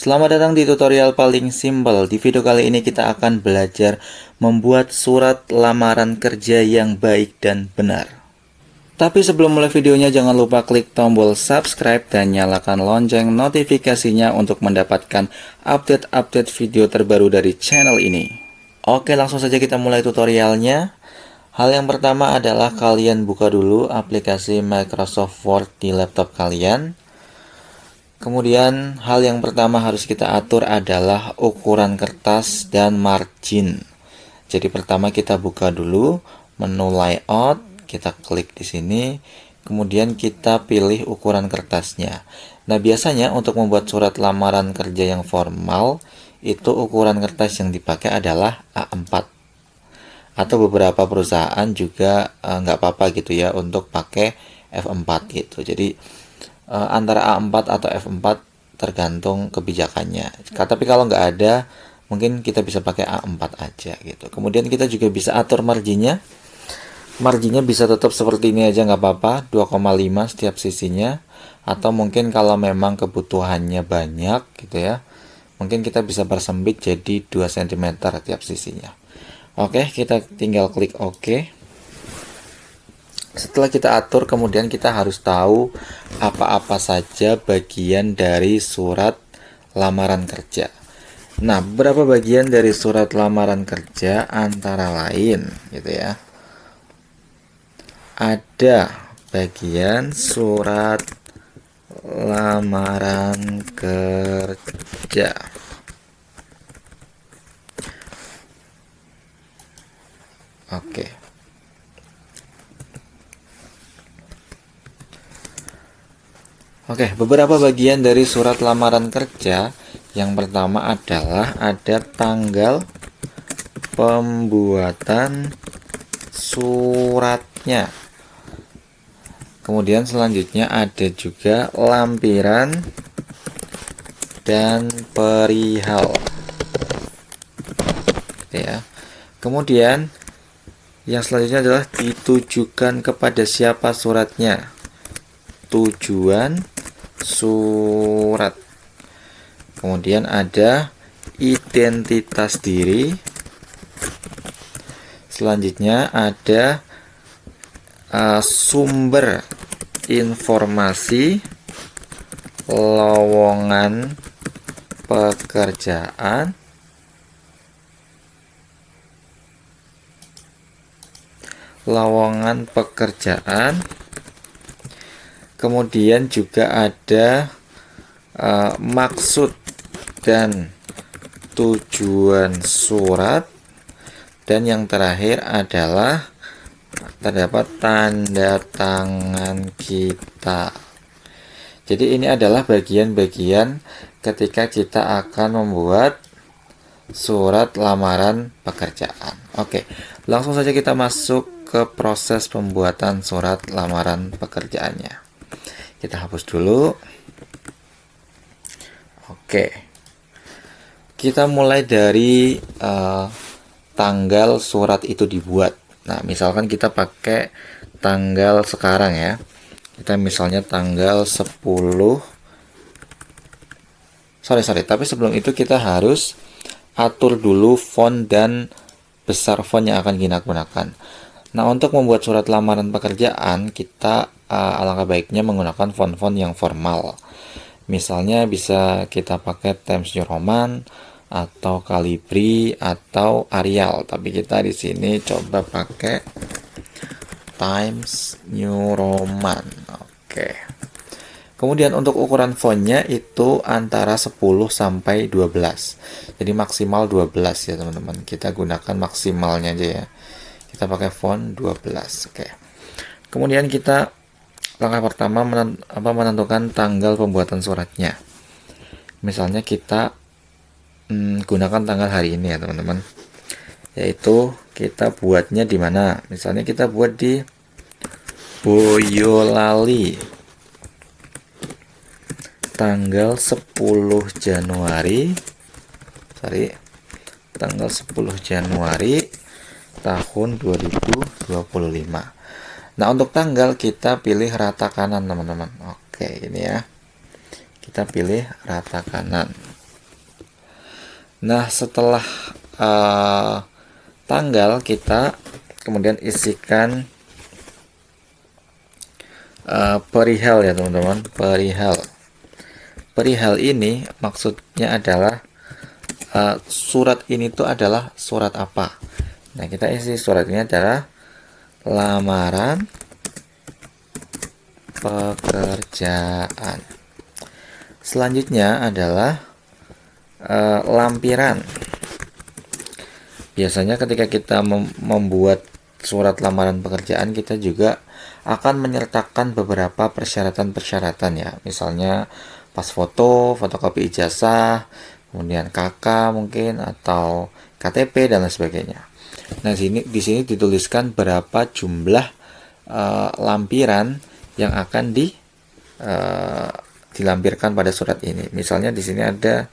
Selamat datang di tutorial paling simpel. Di video kali ini kita akan belajar membuat surat lamaran kerja yang baik dan benar. Tapi sebelum mulai videonya jangan lupa klik tombol subscribe dan nyalakan lonceng notifikasinya untuk mendapatkan update-update video terbaru dari channel ini. Oke, langsung saja kita mulai tutorialnya. Hal yang pertama adalah kalian buka dulu aplikasi Microsoft Word di laptop kalian. Kemudian hal yang pertama harus kita atur adalah ukuran kertas dan margin. Jadi pertama kita buka dulu menu layout, kita klik di sini, kemudian kita pilih ukuran kertasnya. Nah, biasanya untuk membuat surat lamaran kerja yang formal, itu ukuran kertas yang dipakai adalah A4. Atau beberapa perusahaan juga nggak apa-apa gitu ya untuk pakai F4 gitu. Jadi antara A4 atau F4 tergantung kebijakannya. Tapi kalau nggak ada, mungkin kita bisa pakai A4 aja gitu. Kemudian kita juga bisa atur marginnya. Marginnya bisa tetap seperti ini aja nggak apa-apa, 2,5 setiap sisinya. Atau mungkin kalau memang kebutuhannya banyak gitu ya, mungkin kita bisa persempit jadi 2 cm tiap sisinya. Oke, kita tinggal klik OK. Setelah kita atur, kemudian kita harus tahu apa-apa saja bagian dari surat lamaran kerja. Nah, beberapa bagian dari surat lamaran kerja antara lain gitu ya. Ada bagian surat lamaran kerja. Oke. Oke, beberapa bagian dari surat lamaran kerja. Yang pertama adalah ada tanggal pembuatan suratnya. Kemudian selanjutnya ada juga lampiran dan perihal. Ya. Kemudian yang selanjutnya adalah ditujukan kepada siapa suratnya. Tujuan surat. Kemudian ada identitas diri. Selanjutnya ada sumber informasi, lowongan pekerjaan, kemudian juga ada maksud dan tujuan surat, dan yang terakhir adalah terdapat tanda tangan kita. Jadi ini adalah bagian-bagian ketika kita akan membuat surat lamaran pekerjaan. Oke, langsung saja kita masuk ke proses pembuatan surat lamaran pekerjaannya. Kita hapus dulu. Oke, kita mulai dari tanggal surat itu dibuat. Nah, misalkan kita pakai tanggal sekarang ya. Kita misalnya tanggal 10. Tapi sebelum itu kita harus atur dulu font dan besar font yang akan kita gunakan. Nah, untuk membuat surat lamaran pekerjaan, kita alangkah baiknya menggunakan font-font yang formal. Misalnya bisa kita pakai Times New Roman atau Calibri atau Arial, tapi kita di sini coba pakai Times New Roman. Oke. Kemudian untuk ukuran fontnya itu antara 10 sampai 12. Jadi maksimal 12 ya, teman-teman. Kita gunakan maksimalnya aja ya. Kita pakai font 12. Oke. Kemudian kita langkah pertama menentukan tanggal pembuatan suratnya. Misalnya kita gunakan tanggal hari ini ya, teman-teman. Yaitu kita buatnya di mana? Misalnya kita buat di Boyolali. Tanggal 10 Januari. Tanggal 10 Januari tahun 2025. Nah, untuk tanggal kita pilih rata kanan, teman-teman. Oke, ini ya. Kita pilih rata kanan. Nah, setelah tanggal, kita kemudian isikan perihal ya teman-teman. Perihal ini maksudnya adalah surat ini tuh adalah surat apa. Nah, kita isi surat ini adalah lamaran pekerjaan. Selanjutnya adalah lampiran. Biasanya ketika kita membuat surat lamaran pekerjaan, kita juga akan menyertakan beberapa persyaratan-persyaratan ya. Misalnya pas foto, fotokopi ijazah, kemudian KK mungkin, atau KTP dan lain sebagainya. Nah, di sini dituliskan berapa jumlah lampiran yang akan dilampirkan pada surat ini. Misalnya di sini ada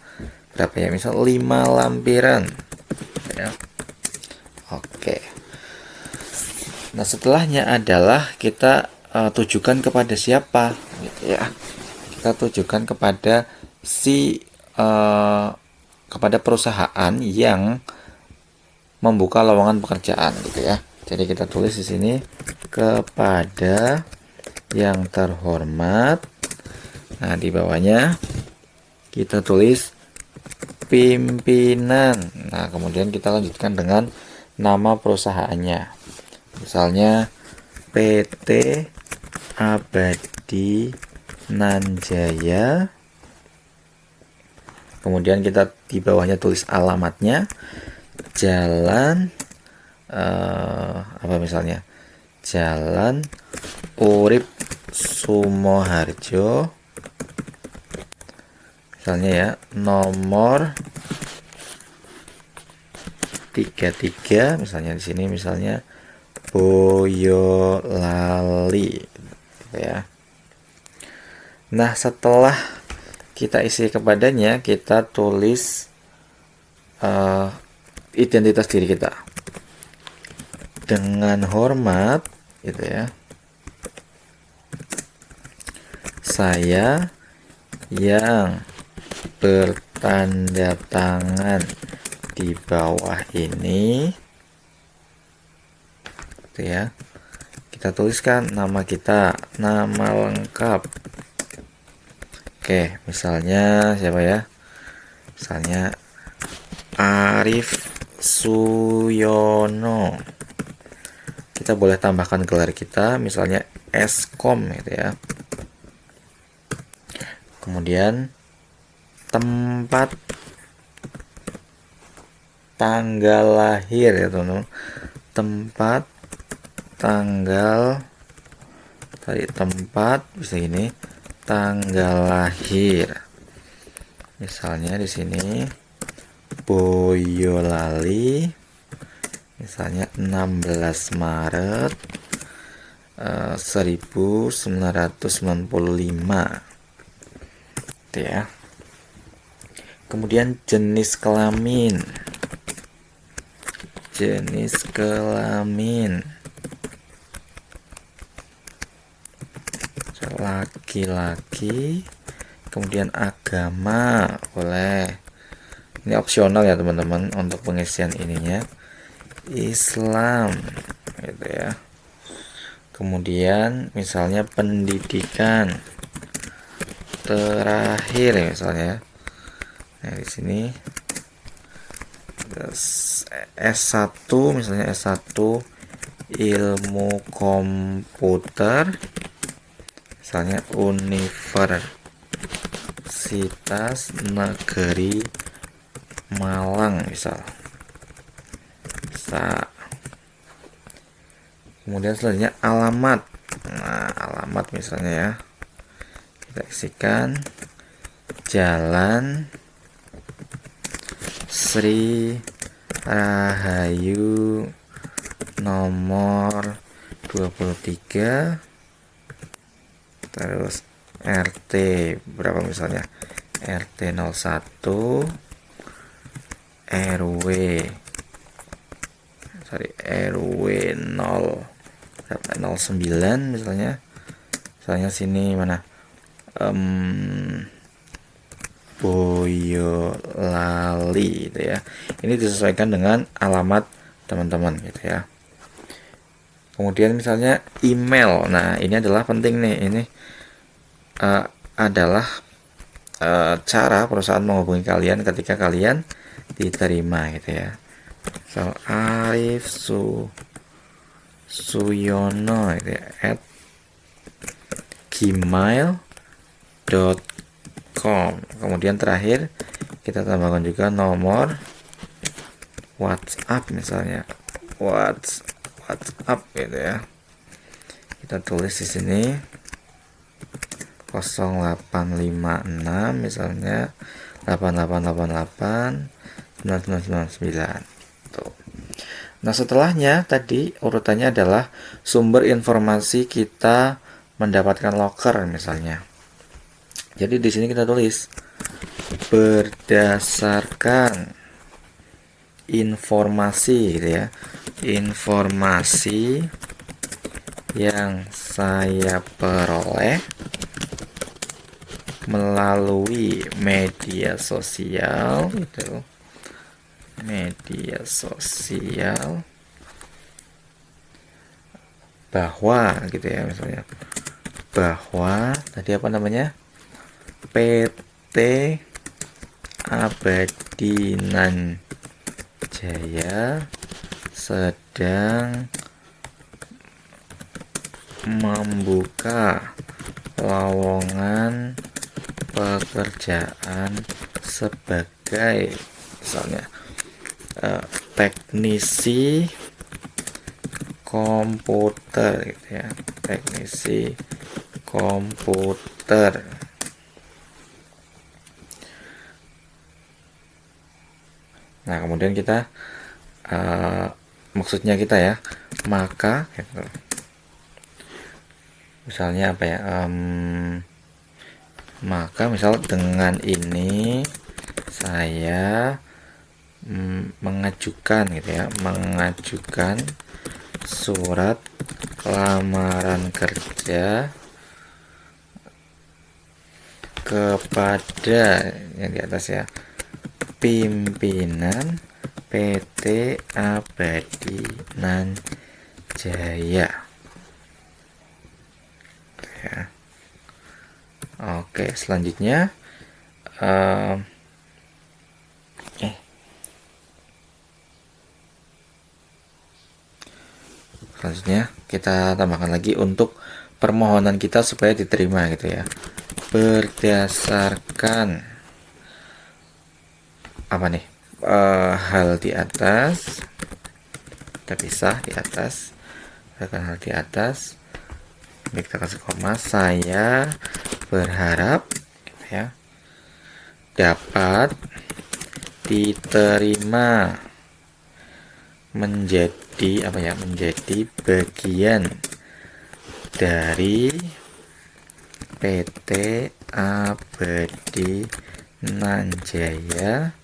berapa ya? Misal 5 lampiran ya. Oke. Nah, setelahnya adalah kita tujukan kepada siapa gitu ya. Kita tujukan kepada kepada perusahaan yang membuka lowongan pekerjaan gitu ya. Jadi kita tulis di sini kepada yang terhormat. Nah, di bawahnya kita tulis pimpinan. Nah, kemudian kita lanjutkan dengan nama perusahaannya. Misalnya PT Abadi Nanjaya. Kemudian kita di bawahnya tulis alamatnya. Jalan apa misalnya? Jalan Urip Sumoharjo. Misalnya ya, nomor 33 misalnya di sini misalnya Boyolali gitu ya. Nah, setelah kita isi kepadanya, kita tulis identitas diri kita. Dengan hormat gitu ya. Saya yang bertanda tangan di bawah ini gitu ya. Kita tuliskan nama kita, nama lengkap. Oke, misalnya siapa ya? Misalnya Arif Suyono. Kita boleh tambahkan gelar kita, misalnya Eskom gitu ya. Kemudian tempat tanggal lahir ya teman-teman. Tempat tanggal tempat bisa ini tanggal lahir. Misalnya di sini Boyolali. Misalnya 16 Maret 1995. Itu ya. Kemudian jenis kelamin. Laki-laki. Kemudian agama boleh. Ini opsional ya teman-teman untuk pengisian ininya. Islam gitu ya. Kemudian misalnya pendidikan terakhir ya misalnya. Nah, di sini S1 misalnya S1 ilmu komputer misalnya Universitas Negeri Malang misal. Kemudian selanjutnya alamat. Nah, alamat misalnya ya. Kita isikan Jalan Sri Rahayu nomor 23. Terus RT berapa misalnya? RT 01 RW 09 misalnya sini mana Boyolali gitu ya. Ini disesuaikan dengan alamat teman-teman gitu ya. Kemudian misalnya email. Nah, ini adalah penting nih. Ini adalah cara perusahaan menghubungi kalian ketika kalian diterima gitu ya. So, Arif Suyono gitu ya, at gmail.com. Kemudian terakhir kita tambahkan juga nomor WhatsApp, misalnya WhatsApp gitu ya. Kita tulis di sini 0856 misalnya 8888 9999 tuh. Nah, setelahnya tadi urutannya adalah sumber informasi kita mendapatkan loker misalnya. Jadi di sini kita tulis berdasarkan informasi gitu ya. Informasi yang saya peroleh melalui media sosial gitu. Media sosial bahwa gitu ya, misalnya bahwa tadi apa namanya, PT Abadinan Jaya sedang membuka lowongan pekerjaan sebagai misalnya teknisi komputer gitu ya, teknisi komputer. Nah, kemudian kita maksudnya kita ya, maka gitu. Misalnya apa ya, maka misal dengan ini saya mengajukan gitu ya, mengajukan surat lamaran kerja kepada yang di atas ya, pimpinan PT Abadinan Jaya ya. Oke, selanjutnya selanjutnya kita tambahkan lagi untuk permohonan kita supaya diterima gitu ya. Berdasarkan apa nih, hal di atas, kita pisah di atas, berdasarkan hal di atas, ini kita kasih koma, saya berharap gitu ya, dapat diterima menjadi apa ya, menjadi bagian dari PT Abadinan Jaya.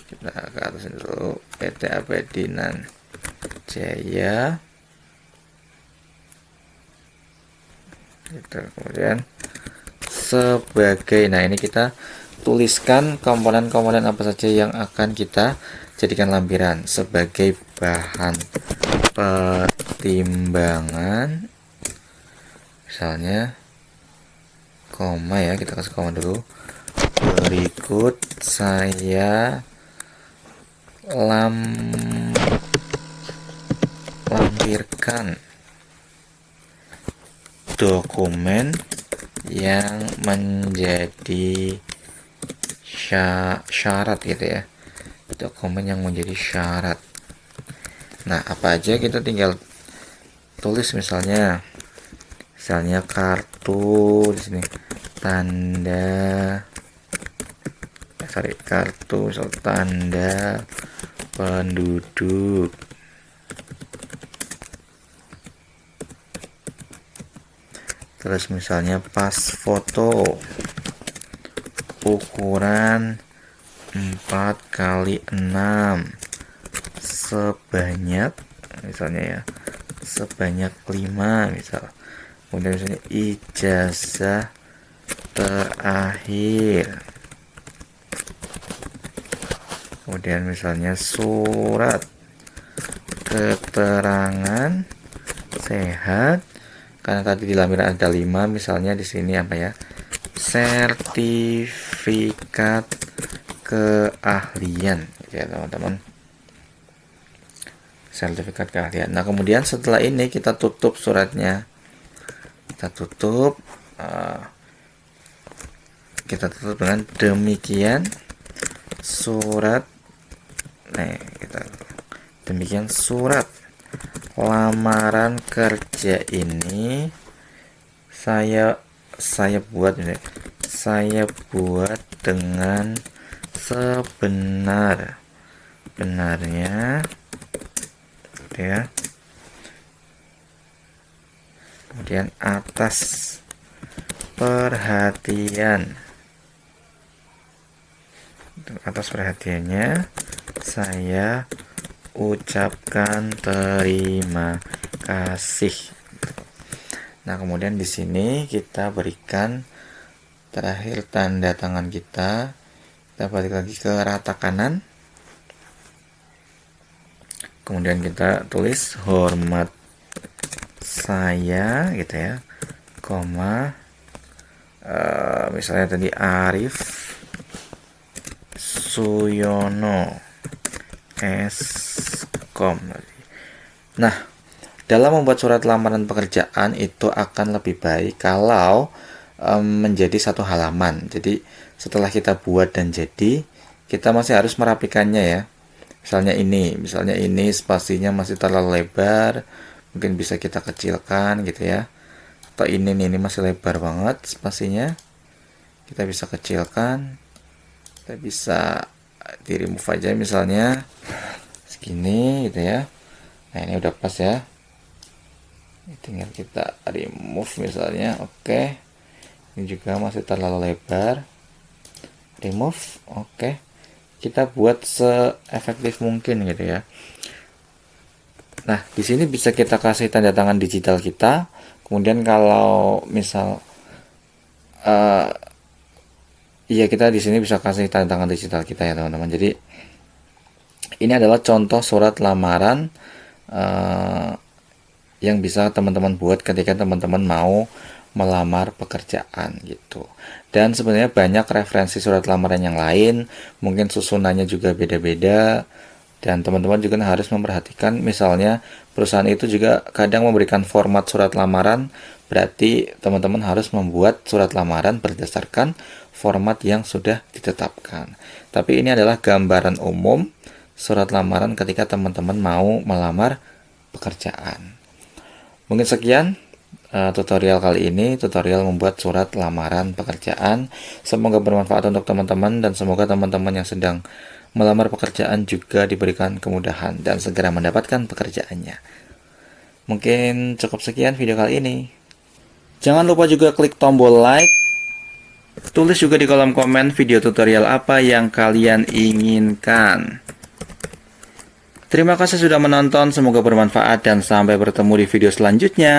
Kita ke atas dulu, PT Abadinan Jaya gitu. Kemudian sebagai, nah ini kita tuliskan komponen-komponen apa saja yang akan kita jadikan lampiran sebagai bahan pertimbangan. Misalnya koma ya, kita kasih koma dulu. Berikut saya lampirkan dokumen yang menjadi syarat gitu ya, dokumen yang menjadi syarat. Nah, apa aja kita tinggal tulis, misalnya kartu di sini, tanda kartu, misal tanda penduduk, terus misalnya pas foto ukuran 4x6 sebanyak misalnya ya, sebanyak 5 misal. Kemudian misalnya ijazah terakhir. Kemudian misalnya surat keterangan sehat, karena tadi di lamiran ada 5, misalnya di sini apa ya? Sertifikat keahlian, ya teman-teman. Sertifikat keahlian. Nah, kemudian setelah ini kita tutup suratnya. Kita tutup dengan demikian surat. Demikian surat lamaran kerja ini saya buat dengan sebenar-benarnya, ya. Kemudian atas perhatiannya saya ucapkan terima kasih. Nah, kemudian di sini kita berikan terakhir tanda tangan kita. Kita balik lagi ke rata kanan. Kemudian kita tulis hormat saya, gitu ya, koma, misalnya tadi Arif Suyono Eskom. Nah, dalam membuat surat lamaran pekerjaan itu akan lebih baik kalau menjadi satu halaman. Jadi setelah kita buat dan jadi, kita masih harus merapikannya, ya. Misalnya ini spasinya masih terlalu lebar, mungkin bisa kita kecilkan, gitu ya. Atau ini masih lebar banget spasinya, kita bisa kecilkan. Kita bisa di remove aja, misalnya segini, gitu ya. Nah, ini udah pas, ya. Ini tinggal kita remove misalnya. Oke. Ini juga masih terlalu lebar, remove. Oke. Kita buat seefektif mungkin, gitu ya. Nah, di sini bisa kita kasih tanda tangan digital kita. Kemudian kalau misal iya, kita di sini bisa kasih tanda tangan digital kita, ya teman-teman. Jadi ini adalah contoh surat lamaran yang bisa teman-teman buat ketika teman-teman mau melamar pekerjaan, gitu. Dan sebenarnya banyak referensi surat lamaran yang lain, mungkin susunannya juga beda-beda. Dan teman-teman juga harus memperhatikan, misalnya perusahaan itu juga kadang memberikan format surat lamaran, berarti teman-teman harus membuat surat lamaran berdasarkan format yang sudah ditetapkan. Tapi ini adalah gambaran umum surat lamaran ketika teman-teman mau melamar pekerjaan. Mungkin sekian tutorial kali ini, tutorial membuat surat lamaran pekerjaan. Semoga bermanfaat untuk teman-teman, dan semoga teman-teman yang sedang melamar pekerjaan juga diberikan kemudahan dan segera mendapatkan pekerjaannya. Mungkin cukup sekian video kali ini. Jangan lupa juga klik tombol like. Tulis juga di kolom komen video tutorial apa yang kalian inginkan. Terima kasih sudah menonton, semoga bermanfaat dan sampai bertemu di video selanjutnya.